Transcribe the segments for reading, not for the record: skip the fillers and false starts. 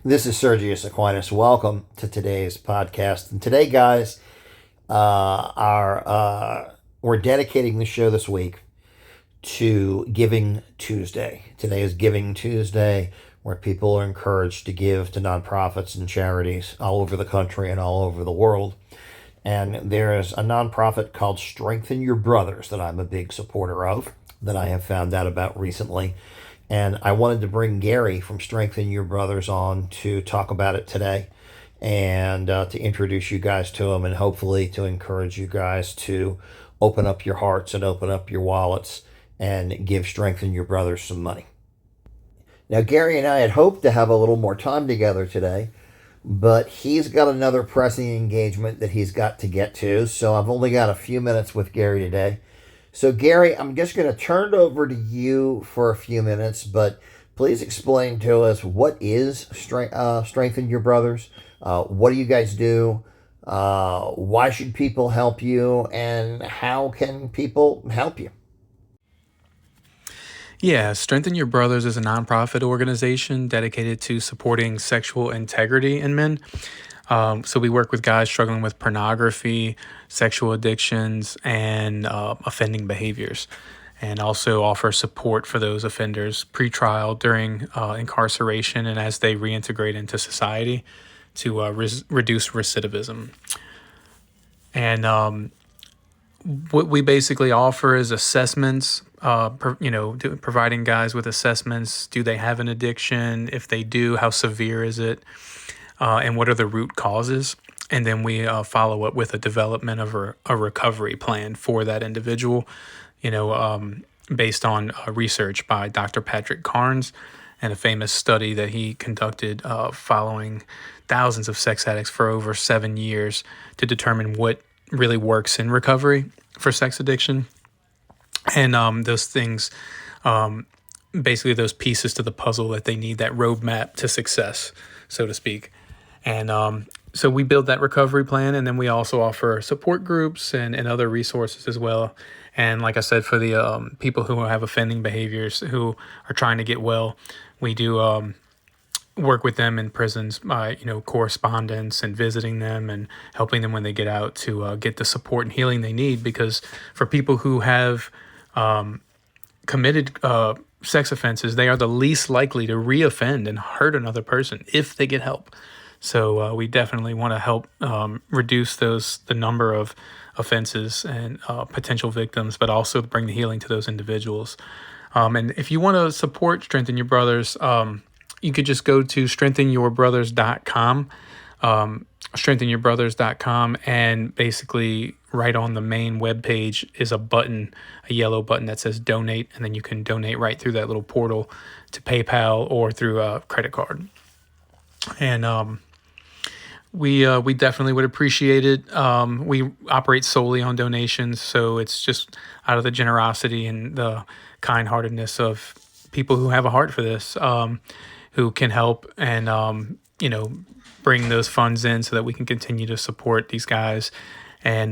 This is Sergius Aquinas. Welcome to today's podcast. And today, guys, we're dedicating the show this week to Giving Tuesday. Today is Giving Tuesday, where people are encouraged to give to nonprofits and charities all over the country and all over the world. And there is a nonprofit called Strengthen Your Brothers that I'm a big supporter of, that I have found out about recently. And I wanted to bring Gary from Strengthen Your Brothers on to talk about it today and to introduce you guys to him and hopefully to encourage you guys to open up your hearts and open up your wallets and give Strengthen Your Brothers some money. Now, Gary and I had hoped to have a little more time together today, but he's got another pressing engagement that he's got to get to, so I've only got a few minutes with Gary today. So, Gary, I'm just going to turn it over to you for a few minutes, but please explain to us what is Strengthen Your Brothers, what do you guys do, why should people help you, and how can people help you? Yeah, Strengthen Your Brothers is a nonprofit organization dedicated to supporting sexual integrity in men. So we work with guys struggling with pornography, sexual addictions, and offending behaviors, and also offer support for those offenders pre-trial, during incarceration, and as they reintegrate into society to reduce recidivism. And what we basically offer is assessments, providing guys with assessments. Do they have an addiction? If they do, how severe is it? And what are the root causes? And then we follow up with a development of a recovery plan for that individual, based on research by Dr. Patrick Carnes and a famous study that he conducted following thousands of sex addicts for over 7 years to determine what really works in recovery for sex addiction. And those things, basically those pieces to the puzzle that they need, that roadmap to success, so to speak. And so we build that recovery plan, and then we also offer support groups and other resources as well. And like I said, for the people who have offending behaviors, who are trying to get well, we do work with them in prisons by, correspondence and visiting them and helping them when they get out to get the support and healing they need. Because for people who have committed sex offenses, they are the least likely to reoffend and hurt another person if they get help. So we definitely want to help reduce the number of offenses and potential victims, but also bring the healing to those individuals. And if you want to support Strengthen Your Brothers, you could just go to strengthenYourBrothers.com, strengthenYourBrothers.com, and basically right on the main webpage is a button, a yellow button that says donate, and then you can donate right through that little portal to PayPal or through a credit card. And we definitely would appreciate it. We operate solely on donations, so it's just out of the generosity and the kind-heartedness of people who have a heart for this, who can help and bring those funds in so that we can continue to support these guys and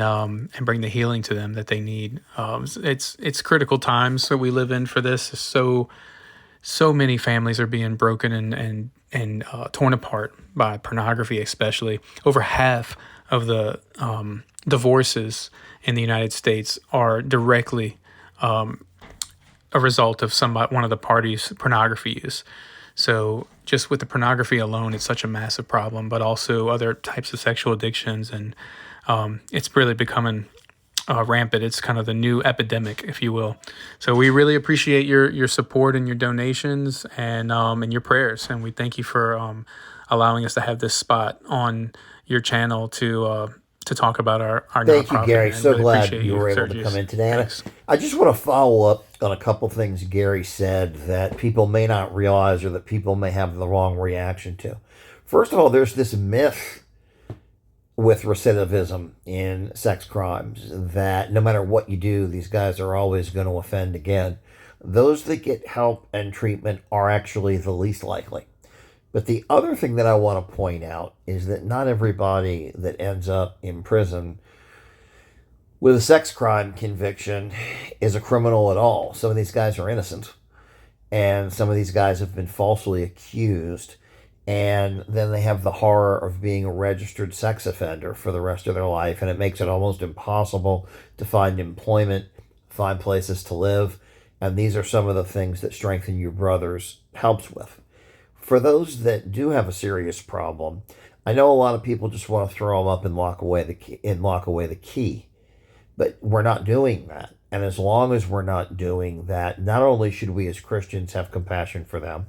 bring the healing to them that they need. It's critical times that we live in for this. So many families are being broken and torn apart by pornography, especially. Over half of the divorces in the United States are directly a result of one of the parties' pornography use. So just with the pornography alone, it's such a massive problem, but also other types of sexual addictions. And it's really becoming rampant. It's kind of the new epidemic, if you will. So we really appreciate your support and your donations and your prayers. And we thank you for allowing us to have this spot on your channel to talk about our Thank nonprofit. you, Gary. So really glad you were able to come in today. And I just want to follow up on a couple things Gary said that people may not realize or that people may have the wrong reaction to. First of all, there's this myth with recidivism in sex crimes that no matter what you do, these guys are always going to offend again. Those that get help and treatment are actually the least likely. But the other thing that I want to point out is that not everybody that ends up in prison with a sex crime conviction is a criminal at all. Some of these guys are innocent, and some of these guys have been falsely accused, And then they have the horror of being a registered sex offender for the rest of their life, and it makes it almost impossible to find employment, find places to live. And these are some of the things that Strengthen Your Brothers helps with. For those that do have a serious problem, I know a lot of people just want to throw them up and lock away the key, but we're not doing that. And as long as we're not doing that, not only should we as Christians have compassion for them,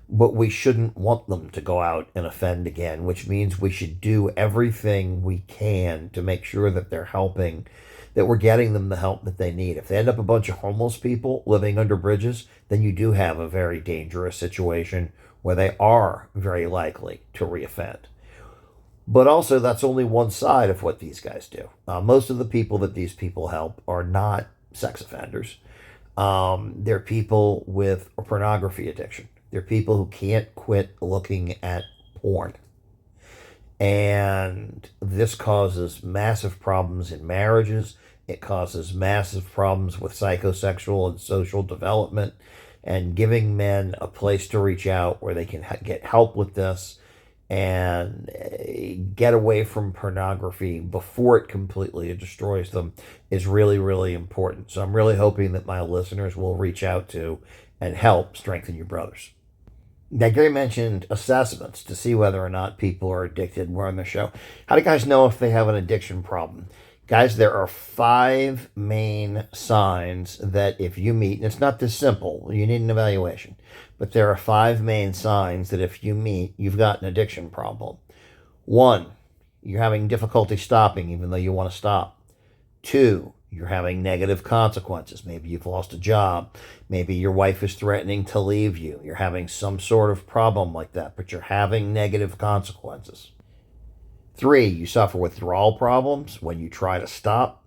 but we shouldn't want them to go out and offend again, which means we should do everything we can to make sure that they're helping, that we're getting them the help that they need. If they end up a bunch of homeless people living under bridges, then you do have a very dangerous situation where they are very likely to reoffend. But also, that's only one side of what these guys do. Most of the people that these people help are not sex offenders. They're people with a pornography addiction. They're people who can't quit looking at porn. And this causes massive problems in marriages. It causes massive problems with psychosexual and social development. And giving men a place to reach out where they can get help with this and get away from pornography before it completely destroys them is really, really important. So I'm really hoping that my listeners will reach out to and help Strengthen Your Brothers. Now, Gary mentioned assessments to see whether or not people are addicted. We're on the show. How do guys know if they have an addiction problem? Guys, there are 5 main signs that if you meet, and it's not this simple, you need an evaluation, but there are 5 main signs that if you meet, you've got an addiction problem. 1, you're having difficulty stopping even though you want to stop. 2, you're having negative consequences. Maybe you've lost a job. Maybe your wife is threatening to leave you. You're having some sort of problem like that, but you're having negative consequences. 3, you suffer withdrawal problems when you try to stop.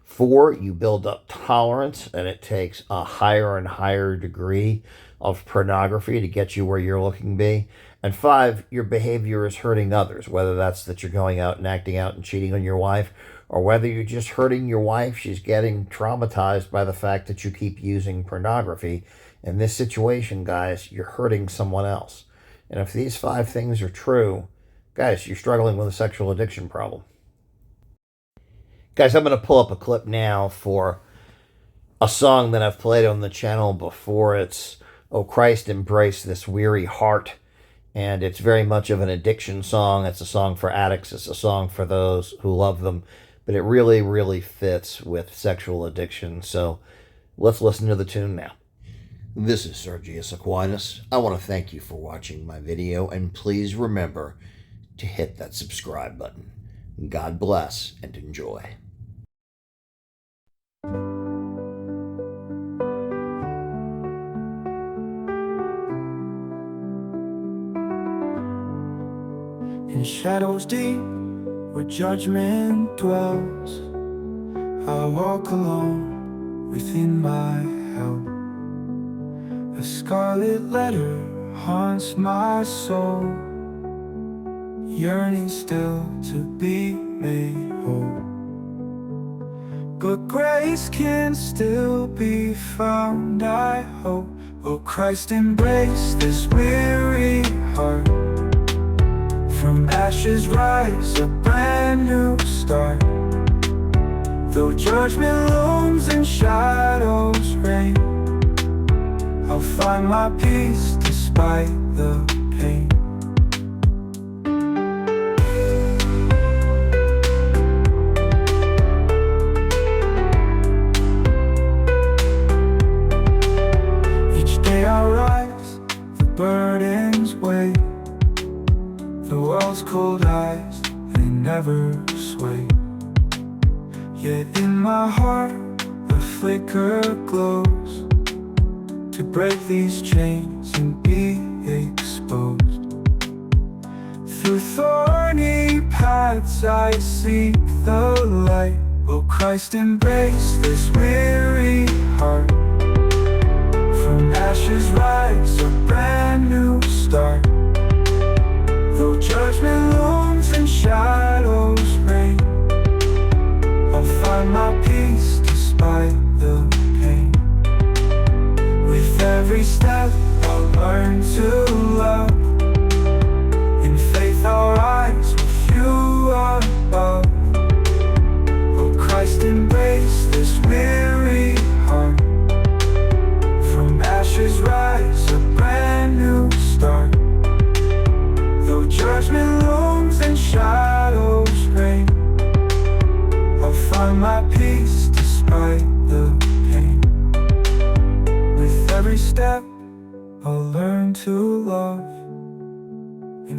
4, you build up tolerance, and it takes a higher and higher degree of pornography to get you where you're looking to be. And 5, your behavior is hurting others, whether that's that you're going out and acting out and cheating on your wife, or whether you're just hurting your wife. She's getting traumatized by the fact that you keep using pornography. In this situation, guys, you're hurting someone else. And if these 5 things are true, guys, you're struggling with a sexual addiction problem. Guys, I'm going to pull up a clip now for a song that I've played on the channel before. It's "Oh Christ, Embrace This Weary Heart." And it's very much of an addiction song. It's a song for addicts. It's a song for those who love them. But it really, really fits with sexual addiction. So let's listen to the tune now. This is Sergius Aquinas. I want to thank you for watching my video. And please remember to hit that subscribe button. God bless and enjoy. In shadows deep where judgment dwells, I walk alone within my hell. A scarlet letter haunts my soul, yearning still to be made whole. But grace can still be found, I hope. Oh Christ, embrace this weary heart. From ashes rise a brand new start. Though judgment looms and shadows reign, I'll find my peace despite the pain. Each day I rise, the burdens weigh. The world's cold eyes, they never sway. Yet in my heart a flicker glows, to break these chains and be exposed. Through thorny paths I seek the light. Oh Christ, embrace this weary heart. From ashes rise a brand new start. Though judgment looms and shadows reign, I'll find my peace despite the pain. With every step I'll learn to love,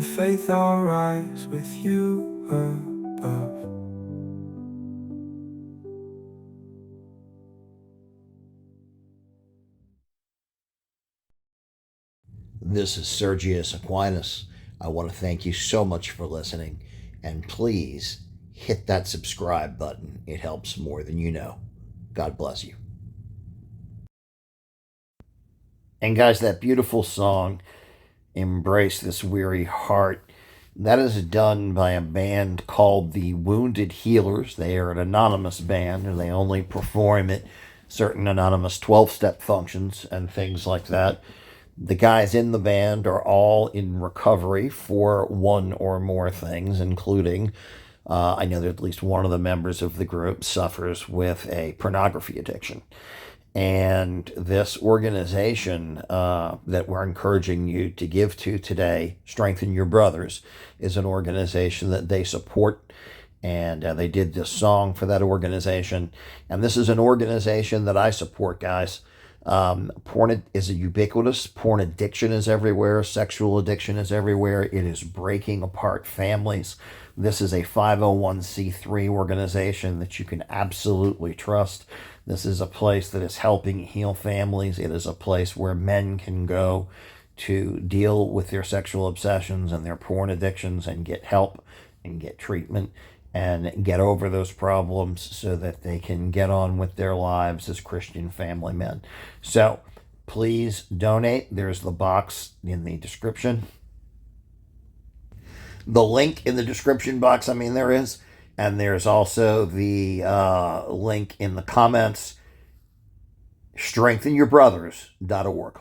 In faith I'll rise with you above. This is Sergius Aquinas. I want to thank you so much for listening, and please hit that subscribe button. It helps more than you know. God bless you. And guys, that beautiful song, Embrace This Weary Heart, that is done by a band called the Wounded Healers. They are an anonymous band, and they only perform at certain anonymous 12-step functions and things like that. The guys in the band are all in recovery for one or more things, including, I know that at least one of the members of the group suffers with a pornography addiction. And this organization that we're encouraging you to give to today, Strengthen Your Brothers, is an organization that they support. And they did this song for that organization. And this is an organization that I support, guys. Porn is ubiquitous. Porn addiction is everywhere. Sexual addiction is everywhere. It is breaking apart families. This is a 501c3 organization that you can absolutely trust. This is a place that is helping heal families. It is a place where men can go to deal with their sexual obsessions and their porn addictions and get help and get treatment and get over those problems so that they can get on with their lives as Christian family men. So please donate. There's the box in the description. The link in the description box, there is. And there's also the link in the comments, strengthenyourbrothers.org.